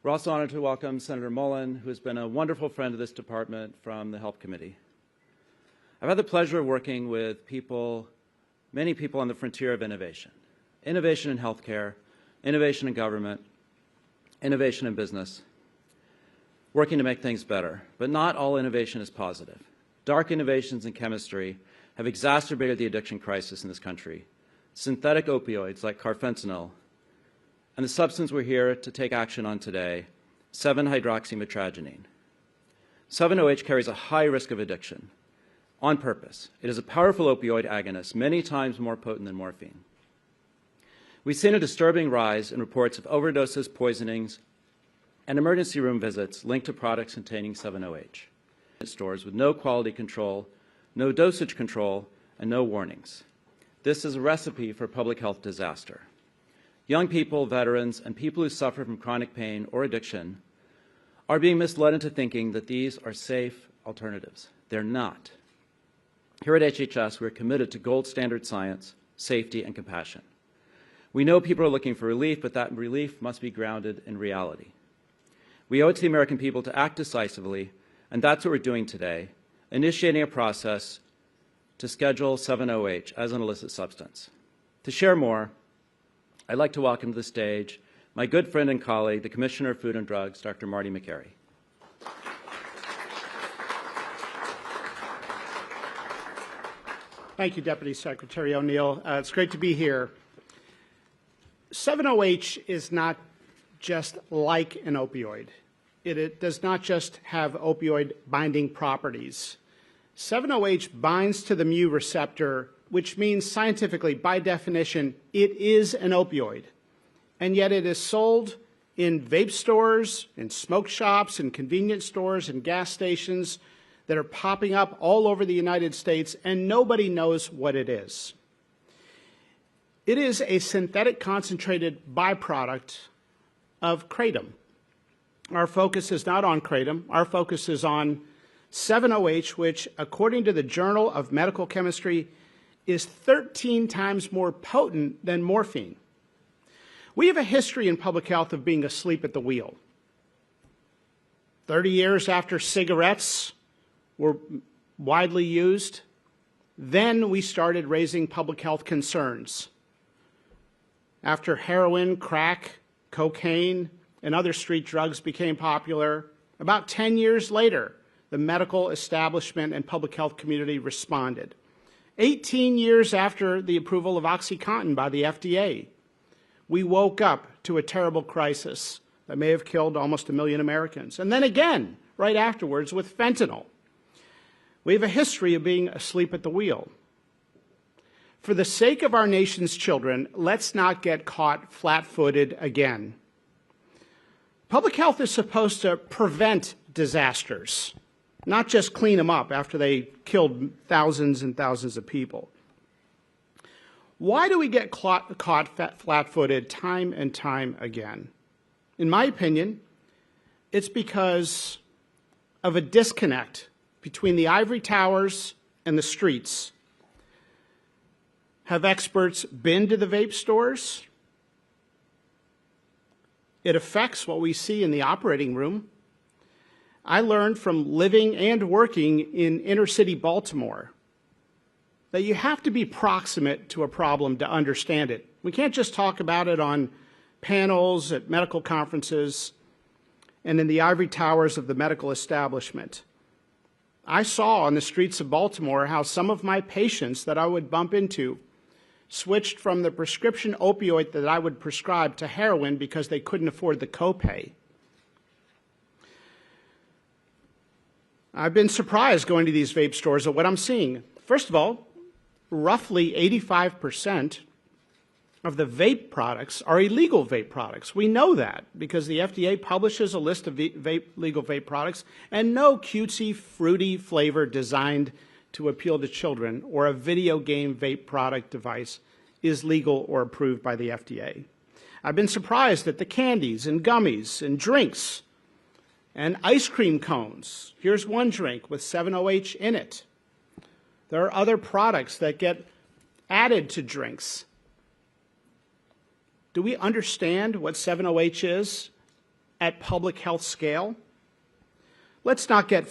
We're also honored to welcome Senator Mullin, who has been a wonderful friend of this department from the Health Committee. I've had the pleasure of working with many people on the frontier of innovation. Innovation in healthcare, innovation in government, innovation in business, working to make things better. But not all innovation is positive. Dark innovations in chemistry have exacerbated the addiction crisis in this country. Synthetic opioids like carfentanil, and the substance we're here to take action on today, 7-hydroxymetragenine. 7-OH carries a high risk of addiction on purpose. It is a powerful opioid agonist, many times more potent than morphine. We've seen a disturbing rise in reports of overdoses, poisonings, and emergency room visits linked to products containing 7-OH. Stores with no quality control, no dosage control, and no warnings. This is a recipe for public health disaster. Young people, veterans, and people who suffer from chronic pain or addiction are being misled into thinking that these are safe alternatives. They're not. Here at HHS, we're committed to gold standard science, safety, and compassion. We know people are looking for relief, but that relief must be grounded in reality. We owe it to the American people to act decisively, and that's what we're doing today, initiating a process to schedule 7-OH as an illicit substance. To share more, I'd like to welcome to the stage my good friend and colleague, the Commissioner of Food and Drugs, Dr. Marty Makary. Thank you, Deputy Secretary O'Neill. It's great to be here. 7-OH is not just like an opioid. It does not just have opioid binding properties. 7-OH binds to the mu receptor, which means scientifically, by definition, it is an opioid. And yet it is sold in vape stores, in smoke shops, in convenience stores, and gas stations that are popping up all over the United States, and nobody knows what it is. It is a synthetic concentrated byproduct of Kratom. Our focus is not on Kratom. Our focus is on 7-OH, which, according to the Journal of Medical Chemistry, is 13 times more potent than morphine. We have a history in public health of being asleep at the wheel. 30 years after cigarettes were widely used, then we started raising public health concerns. After heroin, crack, cocaine, and other street drugs became popular, about 10 years later, the medical establishment and public health community responded. 18 years after the approval of OxyContin by the FDA, we woke up to a terrible crisis that may have killed almost 1 million Americans. And then again, right afterwards, with fentanyl. We have a history of being asleep at the wheel. For the sake of our nation's children, let's not get caught flat-footed again. Public health is supposed to prevent disasters, not just clean them up after they killed thousands and thousands of people. Why do we get caught flat-footed time and time again? In my opinion, it's because of a disconnect between the ivory towers and the streets. Have experts been to the vape stores? It affects what we see in the operating room. I learned from living and working in inner-city Baltimore that you have to be proximate to a problem to understand it. We can't just talk about it on panels at medical conferences and in the ivory towers of the medical establishment. I saw on the streets of Baltimore how some of my patients that I would bump into switched from the prescription opioid that I would prescribe to heroin because they couldn't afford the copay. I've been surprised going to these vape stores at what I'm seeing. First of all, roughly 85% of the vape products are illegal vape products. We know that because the FDA publishes a list of legal vape products, and no cutesy, fruity flavor designed to appeal to children or a video game vape product device is legal or approved by the FDA. I've been surprised at the candies and gummies and drinks and ice cream cones. Here's one drink with 7-OH in it. There are other products that get added to drinks. Do we understand what 7-OH is at public health scale. Let's not get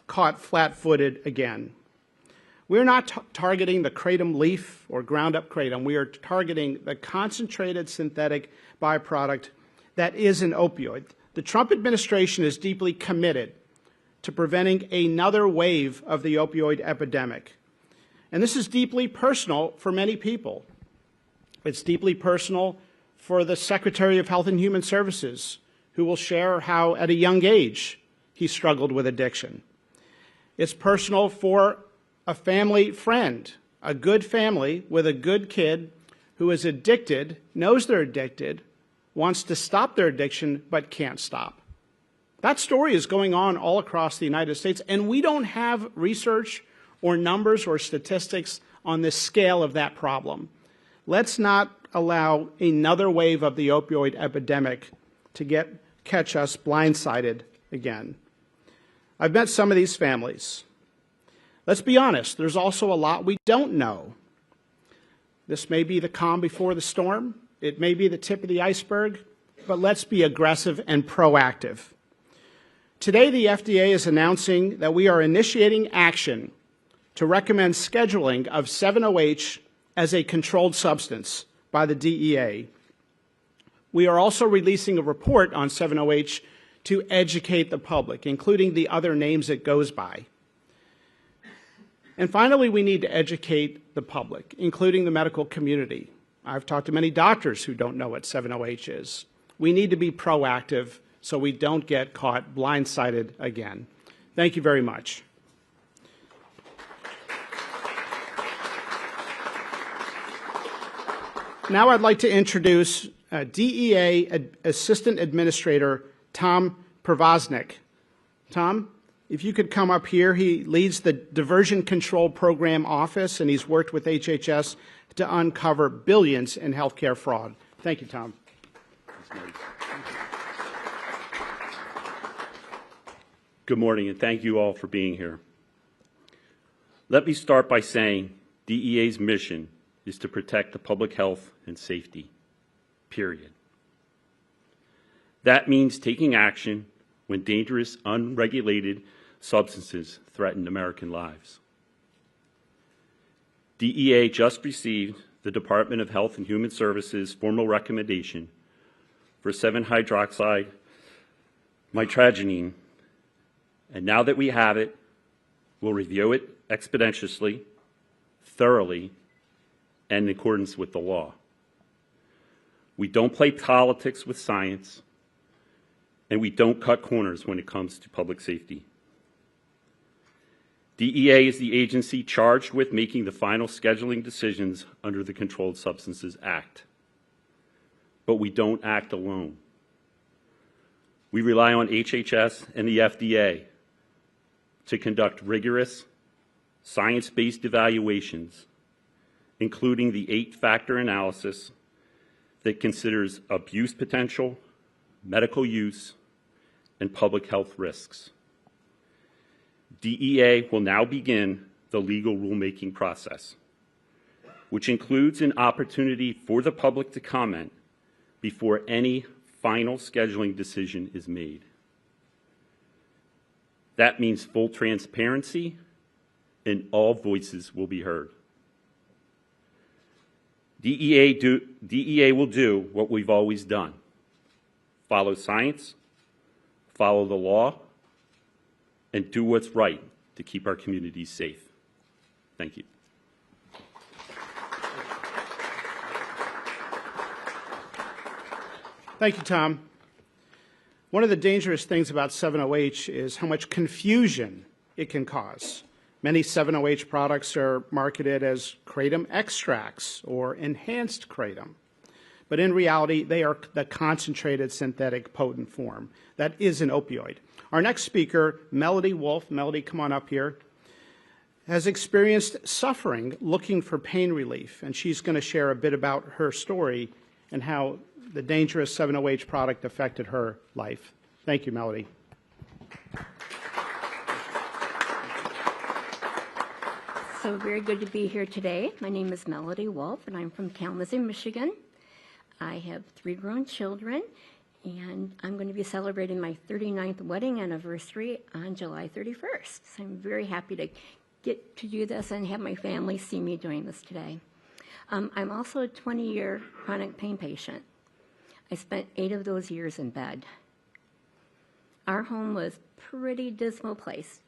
caught flat-footed again. We're not targeting the kratom leaf or ground-up kratom. We are targeting the concentrated synthetic byproduct that is an opioid. The Trump administration is deeply committed to preventing another wave of the opioid epidemic. And this is deeply personal for many people. It's deeply personal for the Secretary of Health and Human Services, who will share how at a young age he struggled with addiction. It's personal for a family friend, a good family with a good kid who is addicted, knows they're addicted, wants to stop their addiction, but can't stop. That story is going on all across the United States, and we don't have research or numbers or statistics on the scale of that problem. Let's not allow another wave of the opioid epidemic to catch us blindsided again. I've met some of these families. Let's be honest, there's also a lot we don't know. This may be the calm before the storm. It may be the tip of the iceberg, but let's be aggressive and proactive. Today, the FDA is announcing that we are initiating action to recommend scheduling of 7-OH as a controlled substance by the DEA. We are also releasing a report on 7-OH to educate the public, including the other names it goes by. And finally, we need to educate the public, including the medical community. I've talked to many doctors who don't know what 7-OH is. We need to be proactive so we don't get caught blindsided again. Thank you very much. Now I'd like to introduce DEA Assistant Administrator Tom Provoznik. Tom, if you could come up here. He leads the Diversion Control Program Office, and he's worked with HHS to uncover billions in healthcare fraud. Thank you, Tom. Good morning, and thank you all for being here. Let me start by saying DEA's mission is to protect the public health and safety, period. That means taking action when dangerous, unregulated substances threaten American lives. DEA just received the Department of Health and Human Services formal recommendation for 7-hydroxide mitragynine, and now that we have it, we'll review it expeditiously, thoroughly, and in accordance with the law. We don't play politics with science, and we don't cut corners when it comes to public safety. DEA is the agency charged with making the final scheduling decisions under the Controlled Substances Act. But we don't act alone. We rely on HHS and the FDA to conduct rigorous, science-based evaluations, including the 8-factor analysis that considers abuse potential, medical use, and public health risks. DEA will now begin the legal rulemaking process, which includes an opportunity for the public to comment before any final scheduling decision is made. That means full transparency, and all voices will be heard. DEA will do what we've always done: follow science, follow the law, and do what's right to keep our communities safe. Thank you. Thank you, Tom. One of the dangerous things about 7-OH is how much confusion it can cause. Many 7-OH products are marketed as kratom extracts or enhanced kratom. But in reality, they are the concentrated synthetic potent form. That is an opioid. Our next speaker, Melody Wolf, Melody, come on up here, has experienced suffering looking for pain relief, and she's going to share a bit about her story and how the dangerous 7-OH product affected her life. Thank you, Melody. So very good to be here today. My name is Melody Wolf, and I'm from Kalamazoo, Michigan. I have 3 grown children, And I'm going to be celebrating my 39th wedding anniversary on July 31st. So I'm very happy to get to do this and have my family see me doing this today. I'm also a 20-year chronic pain patient. I spent 8 of those years in bed. Our home was a pretty dismal place.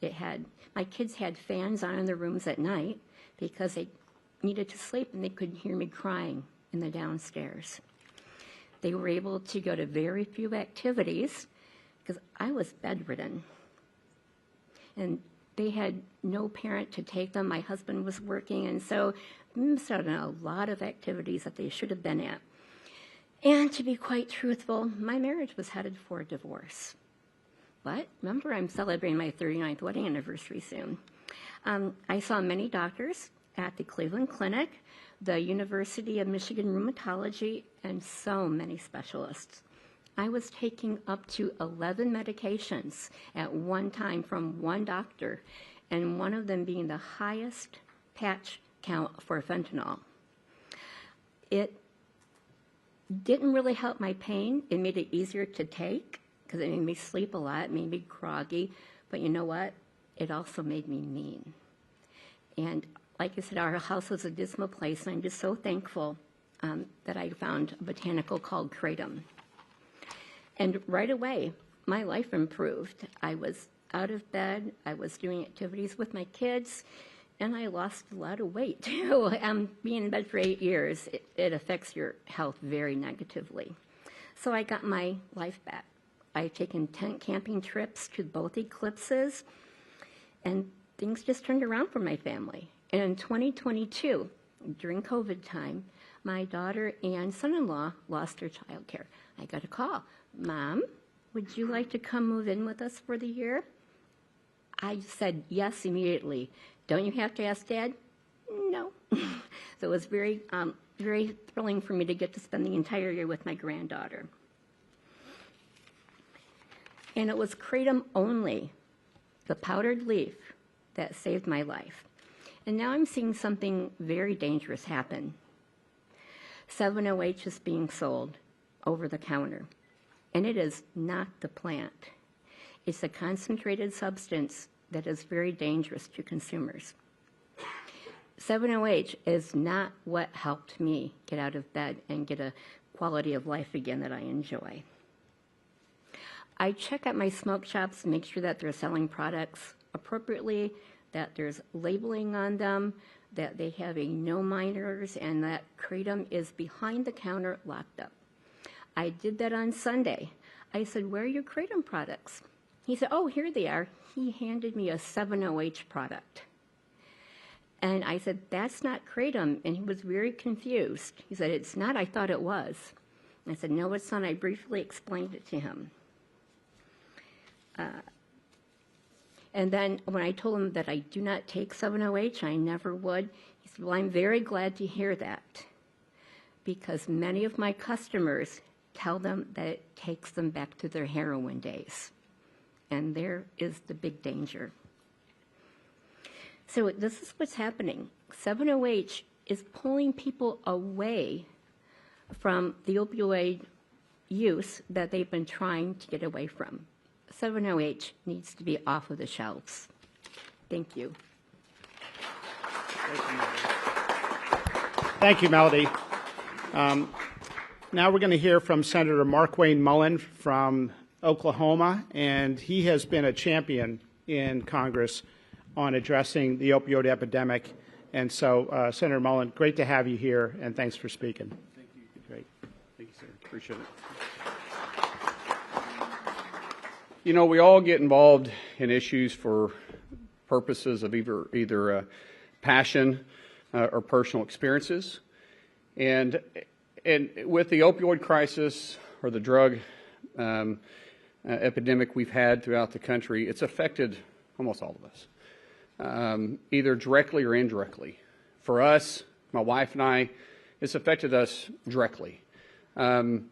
My kids had fans on in their rooms at night because they needed to sleep and they couldn't hear me crying in the downstairs. They were able to go to very few activities because I was bedridden. And they had no parent to take them. My husband was working, and so missed out on a lot of activities that they should have been at. And to be quite truthful, my marriage was headed for a divorce. But remember, I'm celebrating my 39th wedding anniversary soon. I saw many doctors at the Cleveland Clinic, the University of Michigan Rheumatology, and so many specialists. I was taking up to 11 medications at one time from one doctor, and one of them being the highest patch count for fentanyl. It didn't really help my pain. It made it easier to take because it made me sleep a lot, it made me groggy, but you know what? It also made me mean. And like I said, our house was a dismal place, and I'm just so thankful that I found a botanical called Kratom. And right away, my life improved. I was out of bed, I was doing activities with my kids, and I lost a lot of weight too. Being in bed for 8 years, it affects your health very negatively. So I got my life back. I've taken tent camping trips to both eclipses, and things just turned around for my family. And in 2022, during COVID time, my daughter and son-in-law lost their child care. I got a call. Mom, would you like to come move in with us for the year? I said yes immediately. Don't you have to ask Dad? No. So it was very, very thrilling for me to get to spend the entire year with my granddaughter. And it was Kratom only, the powdered leaf, that saved my life. And now I'm seeing something very dangerous happen. 7-OH is being sold over the counter, and it is not the plant. It's a concentrated substance that is very dangerous to consumers. 7-OH is not what helped me get out of bed and get a quality of life again that I enjoy. I check out my smoke shops to make sure that they're selling products appropriately, that there's labeling on them, that they have a no minors, and that Kratom is behind the counter locked up. I did that on Sunday. I said, where are your Kratom products? He said, oh, here they are. He handed me a 7-OH product. And I said, that's not Kratom. And he was very confused. He said, it's not. I thought it was. I said, no, it's not. I briefly explained it to him. And then when I told him that I do not take 7-OH, I never would, he said, well, I'm very glad to hear that, because many of my customers tell them that it takes them back to their heroin days. And there is the big danger. So this is what's happening. 7-OH is pulling people away from the opioid use that they've been trying to get away from. 7-OH needs to be off of the shelves. Thank you. Thank you, Melody. Now we're going to hear from Senator Markwayne Mullin from Oklahoma, and he has been a champion in Congress on addressing the opioid epidemic. And so, Senator Mullin, great to have you here, and thanks for speaking. Thank you. Great. Thank you, sir. Appreciate it. You know, we all get involved in issues for purposes of either passion or personal experiences. And with the opioid crisis or the drug epidemic we've had throughout the country, it's affected almost all of us, either directly or indirectly. For us, my wife and I, it's affected us directly. You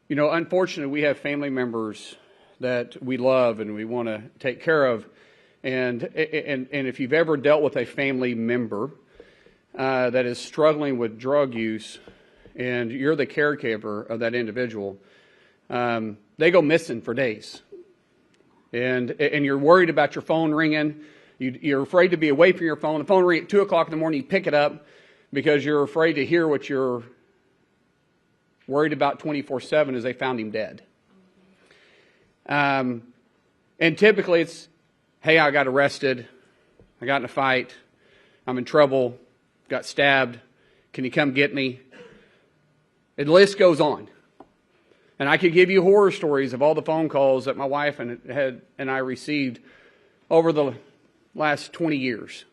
know, unfortunately, we have family members that we love and we want to take care of. And if you've ever dealt with a family member that is struggling with drug use and you're the caregiver of that individual, they go missing for days. And you're worried about your phone ringing. You're afraid to be away from your phone. The phone rings at 2 o'clock in the morning, you pick it up because you're afraid to hear what you're worried about 24/7 is they found him dead. And typically it's, hey, I got arrested. I got in a fight. I'm in trouble. Got stabbed. Can you come get me? And the list goes on. And I could give you horror stories of all the phone calls that my wife and I received over the last 20 years.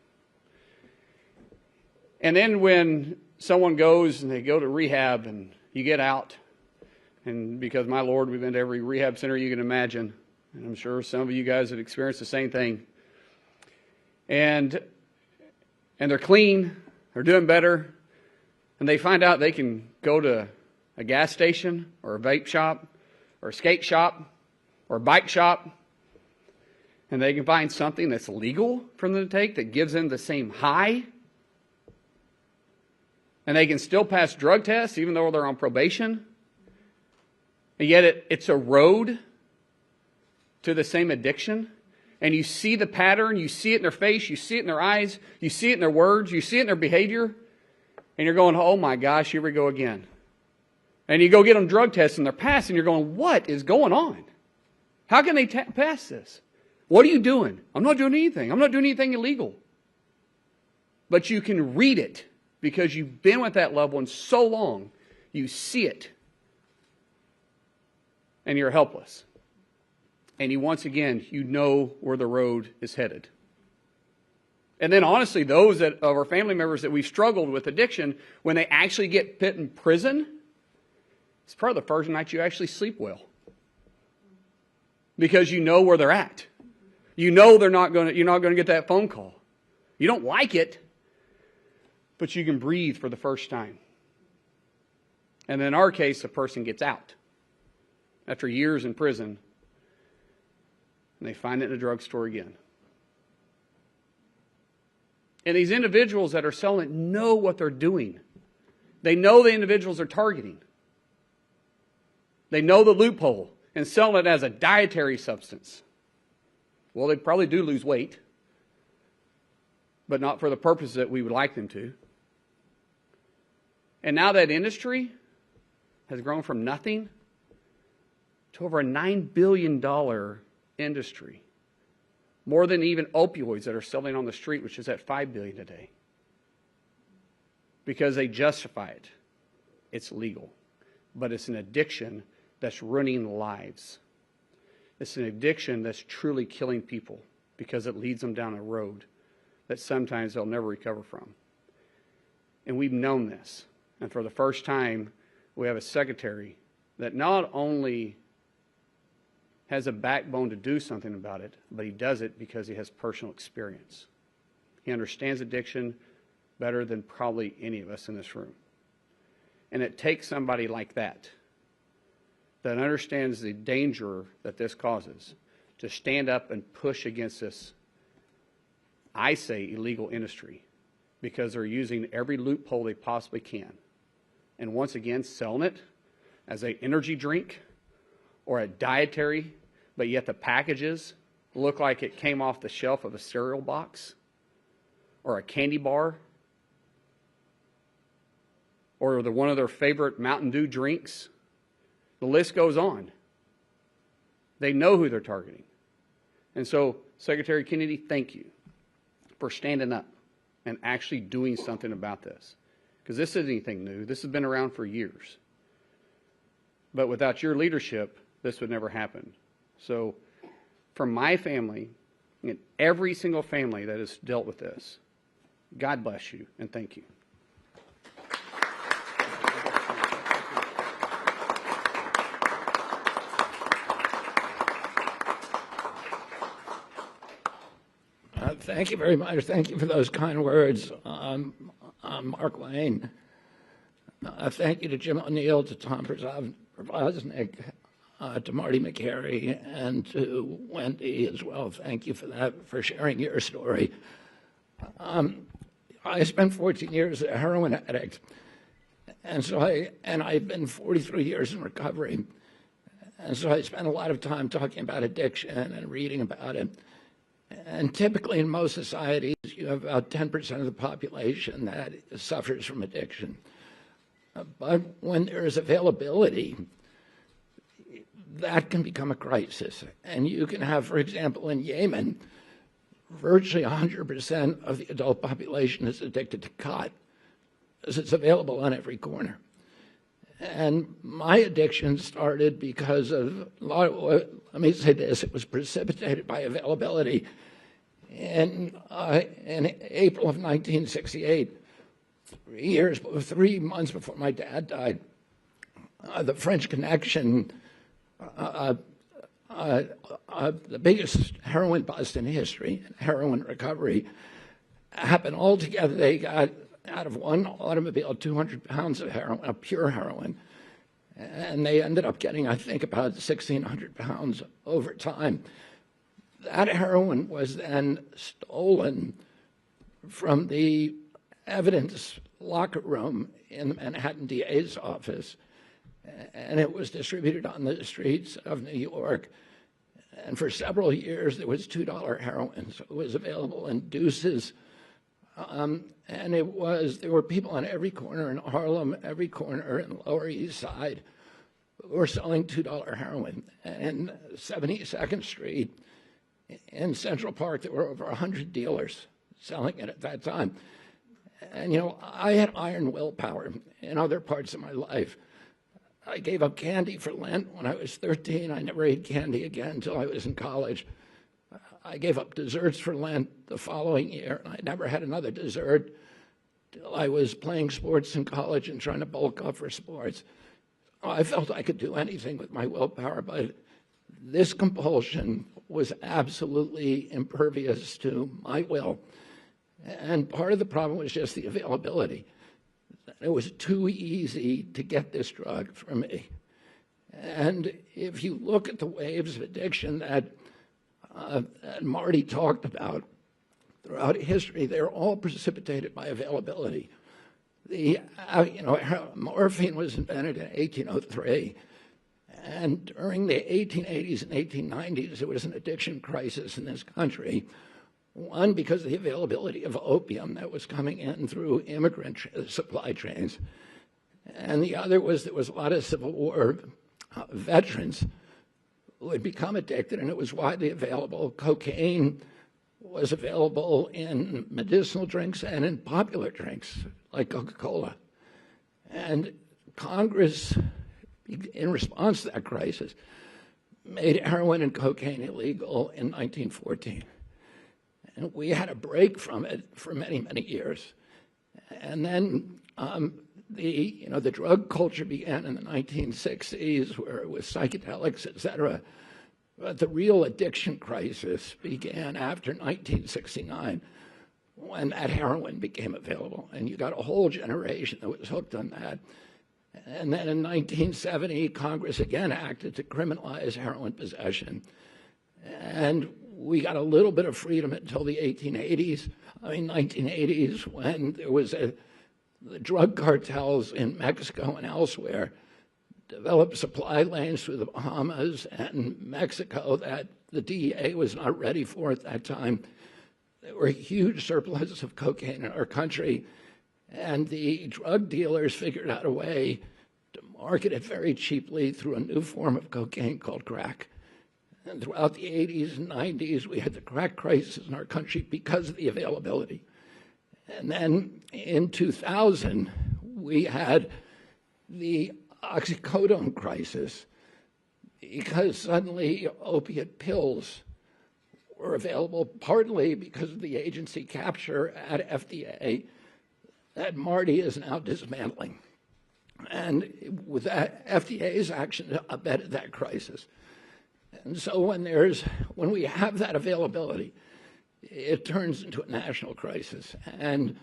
And then when someone goes and they go to rehab and you get out, and because, my Lord, we've been to every rehab center you can imagine, and I'm sure some of you guys have experienced the same thing. And they're clean, they're doing better, and they find out they can go to a gas station or a vape shop or a skate shop or a bike shop, and they can find something that's legal for them to take that gives them the same high, and they can still pass drug tests even though they're on probation, and yet it's a road to the same addiction. And you see the pattern, you see it in their face, you see it in their eyes, you see it in their words, you see it in their behavior, and you're going, oh my gosh, here we go again. And you go get them drug tests and they're passing, you're going, what is going on? How can they pass this? What are you doing? I'm not doing anything. I'm not doing anything illegal. But you can read it because you've been with that loved one so long, you see it, and you're helpless. And once again, you know where the road is headed. And then honestly, those of our family members that we've struggled with addiction, when they actually get put in prison, it's probably the first night you actually sleep well. Because you know where they're at. You know you're not going to get that phone call. You don't like it, but you can breathe for the first time. And in our case, a person gets out after years in prison, and they find it in a drugstore again. And these individuals that are selling it know what they're doing. They know the individuals they're targeting. They know the loophole and selling it as a dietary substance. Well, they probably do lose weight, but not for the purposes that we would like them to. And now that industry has grown from nothing to over a $9 billion industry. More than even opioids that are selling on the street, which is at $5 billion a day. Because they justify it. It's legal. But it's an addiction that's ruining lives. It's an addiction that's truly killing people because it leads them down a road that sometimes they'll never recover from. And we've known this. And for the first time, we have a secretary that not only has a backbone to do something about it, but he does it because he has personal experience. He understands addiction better than probably any of us in this room. And it takes somebody like that understands the danger that this causes to stand up and push against this, I say, illegal industry, because they're using every loophole they possibly can. And once again, selling it as an energy drink or a dietary, but yet the packages look like it came off the shelf of a cereal box or a candy bar or one of their favorite Mountain Dew drinks. The list goes on. They know who they're targeting. And so, Secretary Kennedy, thank you for standing up and actually doing something about this. Because this isn't anything new. This has been around for years. But without your leadership, this would never happen. So, for my family and every single family that has dealt with this, God bless you and thank you. Thank you very much. Thank you for those kind words. Markwayne. Thank you to Jim O'Neill, to Tom Przosnik, to Marty Makary, and to Wendy as well. Thank you for that, for sharing your story. I spent 14 years a heroin addict, and I've been 43 years in recovery. And so I spent a lot of time talking about addiction and reading about it. And typically in most societies, you have about 10% of the population that suffers from addiction. But when there is availability, that can become a crisis. And you can have, for example, in Yemen, virtually 100% of the adult population is addicted to khat, because it's available on every corner. And my addiction started because of, let me say this, it was precipitated by availability. In April of 1968, 3 months before my dad died, the French Connection, the biggest heroin bust in history, heroin recovery, happened all together. They got out of one automobile 200 pounds of heroin, of pure heroin, and they ended up getting, I think, about 1,600 pounds over time. That heroin was then stolen from the evidence locker room in the Manhattan DA's office, and it was distributed on the streets of New York. And for several years, there was $2 heroin, so it was available in deuces. And there were people on every corner in Harlem, every corner in the Lower East Side, who were selling $2 heroin. And 72nd Street in Central Park, there were over 100 dealers selling it at that time. And, you know, I had iron willpower in other parts of my life. I gave up candy for Lent when I was 13. I never ate candy again until I was in college. I gave up desserts for Lent the following year, and I never had another dessert till I was playing sports in college and trying to bulk up for sports. I felt I could do anything with my willpower, but this compulsion was absolutely impervious to my will. And part of the problem was just the availability. It was too easy to get this drug for me. And if you look at the waves of addiction that Marty talked about throughout history, they're all precipitated by availability. Morphine was invented in 1803, and during the 1880s and 1890s, there was an addiction crisis in this country. One, because of the availability of opium that was coming in through immigrant supply chains. And the other was there was a lot of Civil War veterans who had become addicted, and it was widely available. Cocaine was available in medicinal drinks and in popular drinks like Coca-Cola. And Congress, in response to that crisis, made heroin and cocaine illegal in 1914. And we had a break from it for many, many years. And then the drug culture began in the 1960s, where it was psychedelics, et cetera. But the real addiction crisis began after 1969, when that heroin became available. And you got a whole generation that was hooked on that. And then in 1970, Congress again acted to criminalize heroin possession. And we got a little bit of freedom until the 1980s, when there was the drug cartels in Mexico and elsewhere developed supply lanes through the Bahamas and Mexico that the DEA was not ready for at that time. There were huge surpluses of cocaine in our country, and the drug dealers figured out a way to market it very cheaply through a new form of cocaine called crack. And throughout the 80s and 90s, we had the crack crisis in our country because of the availability. And then in 2000, we had the oxycodone crisis because suddenly opiate pills were available, partly because of the agency capture at FDA that Marty is now dismantling. And with that, FDA's action abetted that crisis. And so when we have that availability, it turns into a national crisis. And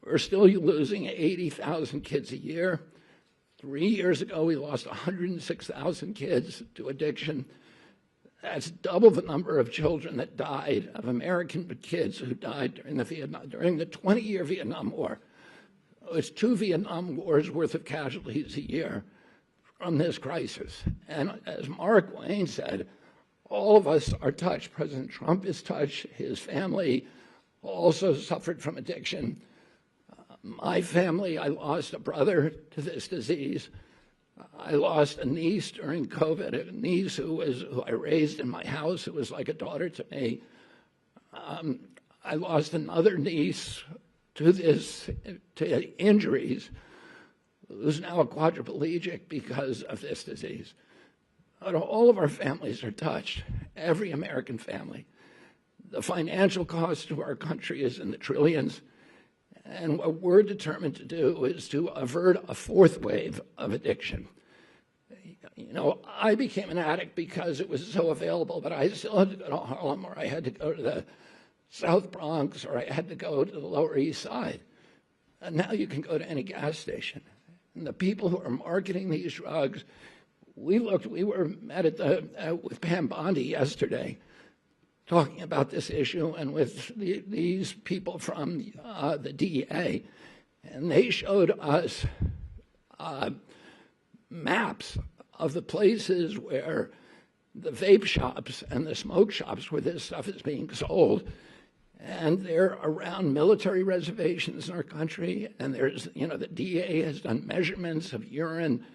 we're still losing 80,000 kids a year. 3 years ago, we lost 106,000 kids to addiction. That's double the number of children that died, of American kids who died during the 20-year Vietnam War. It's 2 Vietnam Wars worth of casualties a year from this crisis. And as Markwayne said, all of us are touched. President Trump is touched. His family also suffered from addiction. My family, I lost a brother to this disease. I lost a niece during COVID, a niece who I raised in my house, who was like a daughter to me. I lost another niece to injuries, who's now a quadriplegic because of this disease. But all of our families are touched, every American family. The financial cost to our country is in the trillions, and what we're determined to do is to avert a fourth wave of addiction. You know, I became an addict because it was so available, but I still had to go to Harlem, or I had to go to the South Bronx, or I had to go to the Lower East Side. And now you can go to any gas station. And the people who are marketing these drugs, we were met with Pam Bondi yesterday talking about this issue, and with these people from the DEA, and they showed us maps of the places where the vape shops and the smoke shops where this stuff is being sold. And they're around military reservations in our country, and there's, you know, the DEA has done measurements of urine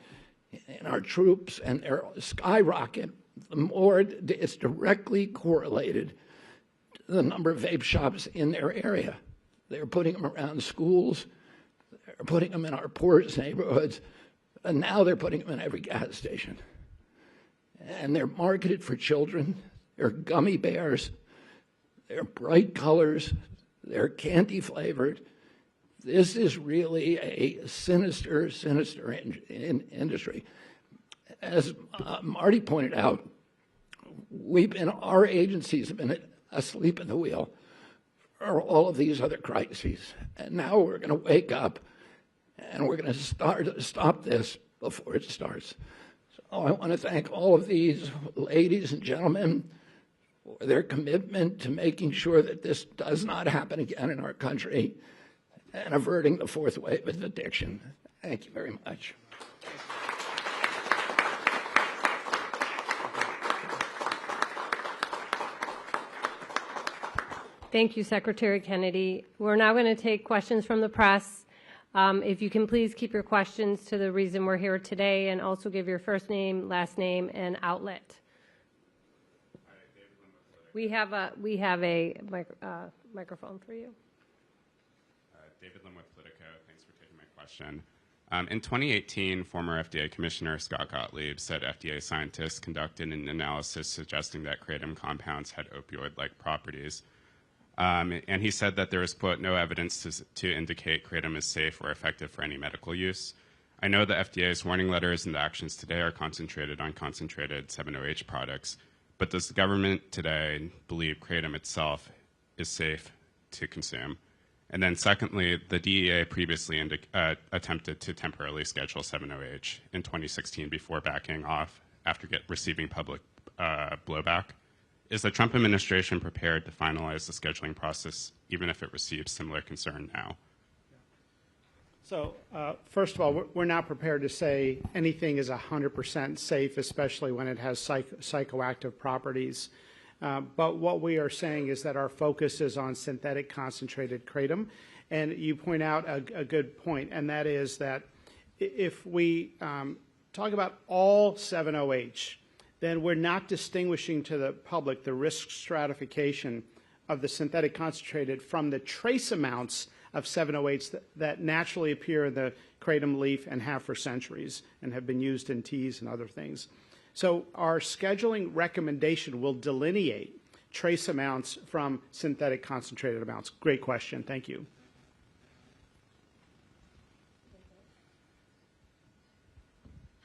in our troops, and they're skyrocket. The more it's directly correlated to the number of vape shops in their area. They're putting them around schools, they're putting them in our poorest neighborhoods, and now they're putting them in every gas station. And they're marketed for children. They're gummy bears. They're bright colors. They're candy flavored. This is really a sinister, sinister industry. As Marty pointed out, our agencies have been asleep at the wheel for all of these other crises. And now we're going to wake up and we're going to stop this before it starts. So I want to thank all of these ladies and gentlemen for their commitment to making sure that this does not happen again in our country and averting the fourth wave of addiction. Thank you very much. Thank you, Secretary Kennedy. We're now going to take questions from the press. If you can please keep your questions to the reason we're here today, and also give your first name, last name, and outlet. We have a microphone for you. David Lim with Politico. Thanks for taking my question. In 2018, former FDA Commissioner Scott Gottlieb said FDA scientists conducted an analysis suggesting that kratom compounds had opioid-like properties. And he said that there is, quote, no evidence to indicate kratom is safe or effective for any medical use. I know the FDA's warning letters and the actions today are concentrated on concentrated 7-OH products, but does the government today believe kratom itself is safe to consume? And then secondly, the DEA previously attempted to temporarily schedule 7-OH in 2016 before backing off after receiving public blowback. Is the Trump administration prepared to finalize the scheduling process, even if it receives similar concern now? So, first of all, we're not prepared to say anything is 100% safe, especially when it has psychoactive properties. But what we are saying is that our focus is on synthetic concentrated kratom. And you point out a good point, and that is that if we talk about all 7-OH, then we're not distinguishing to the public the risk stratification of the synthetic concentrated from the trace amounts of 7-OH that naturally appear in the kratom leaf and have for centuries and have been used in teas and other things. So our scheduling recommendation will delineate trace amounts from synthetic concentrated amounts. Great question. Thank you.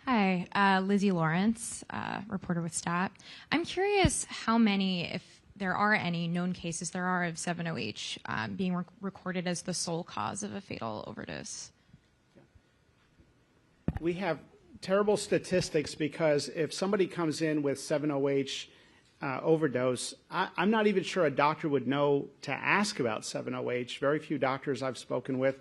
Hi, Lizzie Lawrence, reporter with STAT. I'm curious how many, if there are any known cases there are of 7-OH being recorded as the sole cause of a fatal overdose. We have terrible statistics because if somebody comes in with 7-OH overdose, I'm not even sure a doctor would know to ask about 7-OH. Very few doctors I've spoken with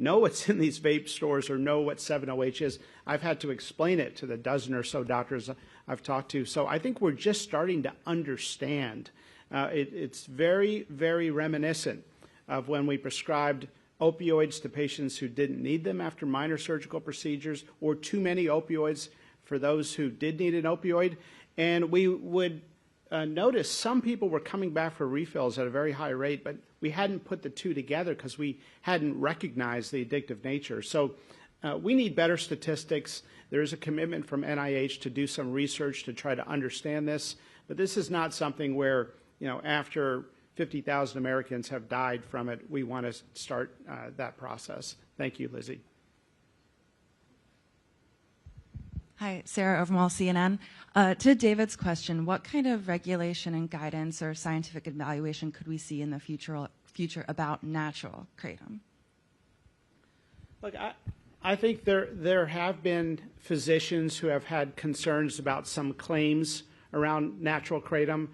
know what's in these vape stores or know what 7-OH is. I've had to explain it to the dozen or so doctors I've talked to. So I think we're just starting to understand. It's very, very reminiscent of when we prescribed opioids to patients who didn't need them after minor surgical procedures, or too many opioids for those who did need an opioid. And we would notice some people were coming back for refills at a very high rate, but we hadn't put the two together because we hadn't recognized the addictive nature. So we need better statistics. There is a commitment from NIH to do some research to try to understand this, but this is not something where, after 50,000 Americans have died from it, we want to start that process. Thank you, Lizzie. Hi, Sarah Overmall, CNN. To David's question, what kind of regulation and guidance or scientific evaluation could we see in the future about natural kratom? Look, I think there have been physicians who have had concerns about some claims around natural kratom.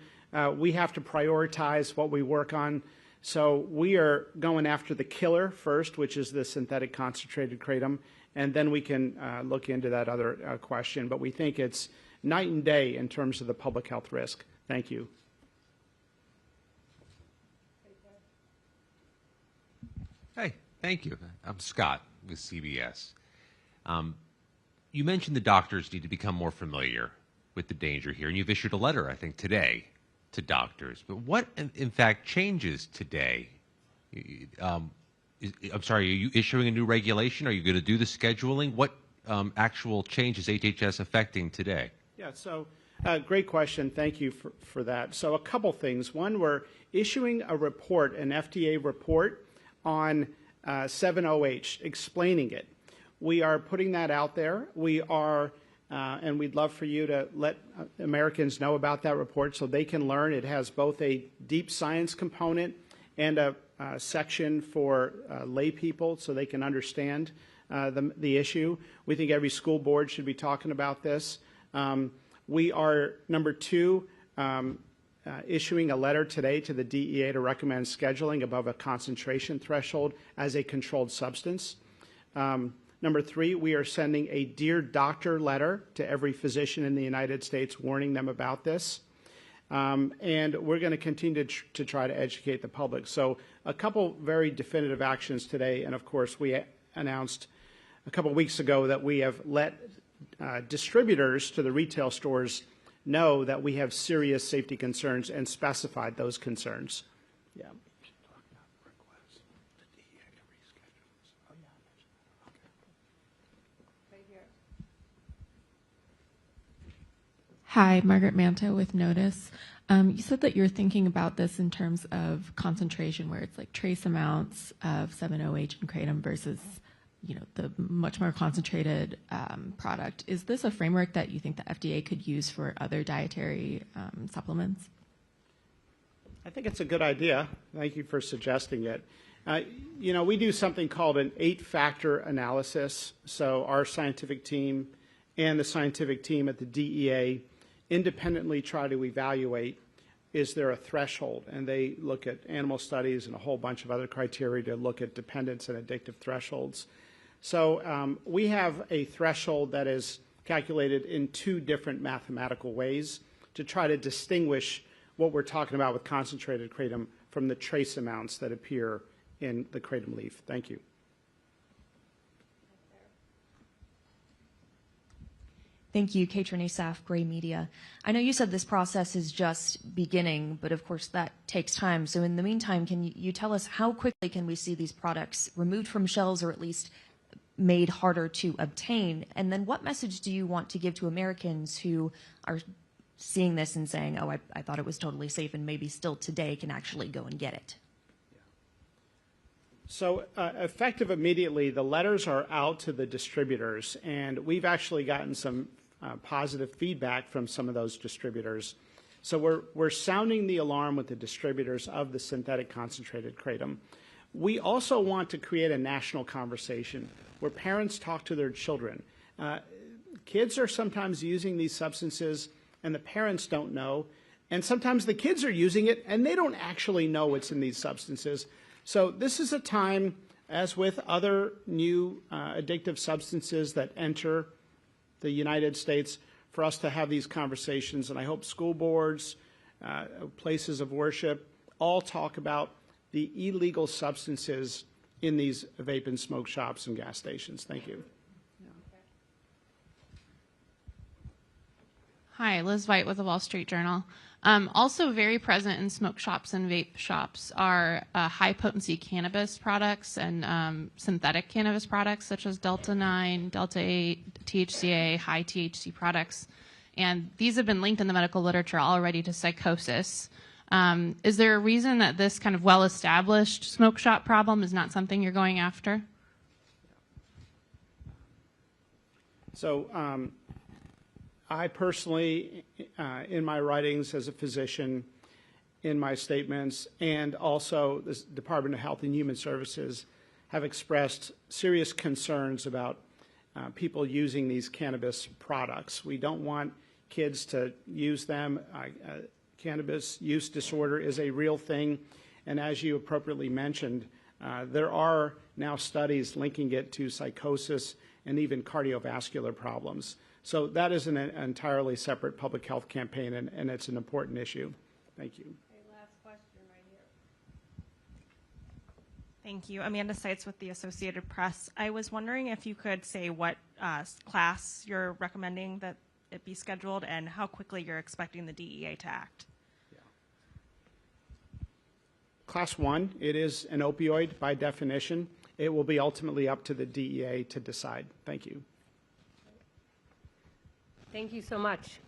We have to prioritize what we work on. So we are going after the killer first, which is the synthetic concentrated kratom, and then we can look into that other question. But we think it's night and day in terms of the public health risk. Thank you. Hey, thank you. I'm Scott with CBS. You mentioned the doctors need to become more familiar with the danger here, and you've issued a letter, I think, today to doctors. But what, in fact, changes today? I'm sorry, are you issuing a new regulation? Are you going to do the scheduling? What actual change is HHS affecting today? Yeah, so great question. Thank you for that. So a couple things. One, we're issuing a report, an FDA report on 7-OH, explaining it. We are putting that out there. We are, and we'd love for you to let Americans know about that report so they can learn. It has both a deep science component and a section for lay people so they can understand the issue. We think every school board should be talking about this. We are, number two, issuing a letter today to the DEA to recommend scheduling above a concentration threshold as a controlled substance. Number three, we are sending a Dear Doctor letter to every physician in the United States warning them about this. And we're going to continue to try to educate the public. So a couple very definitive actions today. And of course, we announced a couple weeks ago that we have let distributors to the retail stores know that we have serious safety concerns and specified those concerns. Yeah. Hi, Margaret Manta with Notice. You said that you're thinking about this in terms of concentration, where it's like trace amounts of 7-OH and kratom versus, the much more concentrated product. Is this a framework that you think the FDA could use for other dietary supplements? I think it's a good idea. Thank you for suggesting it. We do something called an 8-factor analysis. So our scientific team and the scientific team at the DEA independently try to evaluate, is there a threshold? And they look at animal studies and a whole bunch of other criteria to look at dependence and addictive thresholds. So we have a threshold that is calculated in 2 different mathematical ways to try to distinguish what we're talking about with concentrated kratom from the trace amounts that appear in the kratom leaf. Thank you. Thank you, Katrin Asaf, Gray Media. I know you said this process is just beginning, but of course that takes time. So in the meantime, can you tell us how quickly can we see these products removed from shelves or at least made harder to obtain? And then what message do you want to give to Americans who are seeing this and saying, oh, I thought it was totally safe and maybe still today can actually go and get it? So effective immediately, the letters are out to the distributors, and we've actually gotten some positive feedback from some of those distributors. So we're sounding the alarm with the distributors of the synthetic concentrated kratom. We also want to create a national conversation where parents talk to their children. Kids are sometimes using these substances, and the parents don't know. And sometimes the kids are using it, and they don't actually know what's in these substances. So this is a time as with other new addictive substances that enter the United States, for us to have these conversations. And I hope school boards, places of worship, all talk about the illegal substances in these vape and smoke shops and gas stations. Thank you. Hi, Liz White with the Wall Street Journal. Also very present in smoke shops and vape shops are high-potency cannabis products and synthetic cannabis products such as Delta-9, Delta-8, THCA, high THC products. And these have been linked in the medical literature already to psychosis. Is there a reason that this kind of well-established smoke shop problem is not something you're going after? So I personally, in my writings as a physician, in my statements, and also the Department of Health and Human Services, have expressed serious concerns about people using these cannabis products. We don't want kids to use them. Cannabis use disorder is a real thing, and as you appropriately mentioned, there are now studies linking it to psychosis and even cardiovascular problems. So that is an entirely separate public health campaign, and it's an important issue. Thank you. Okay, last question right here. Thank you. Amanda Seitz with the Associated Press. I was wondering if you could say what class you're recommending that it be scheduled and how quickly you're expecting the DEA to act. Class 1, it is an opioid by definition. It will be ultimately up to the DEA to decide. Thank you. Thank you so much.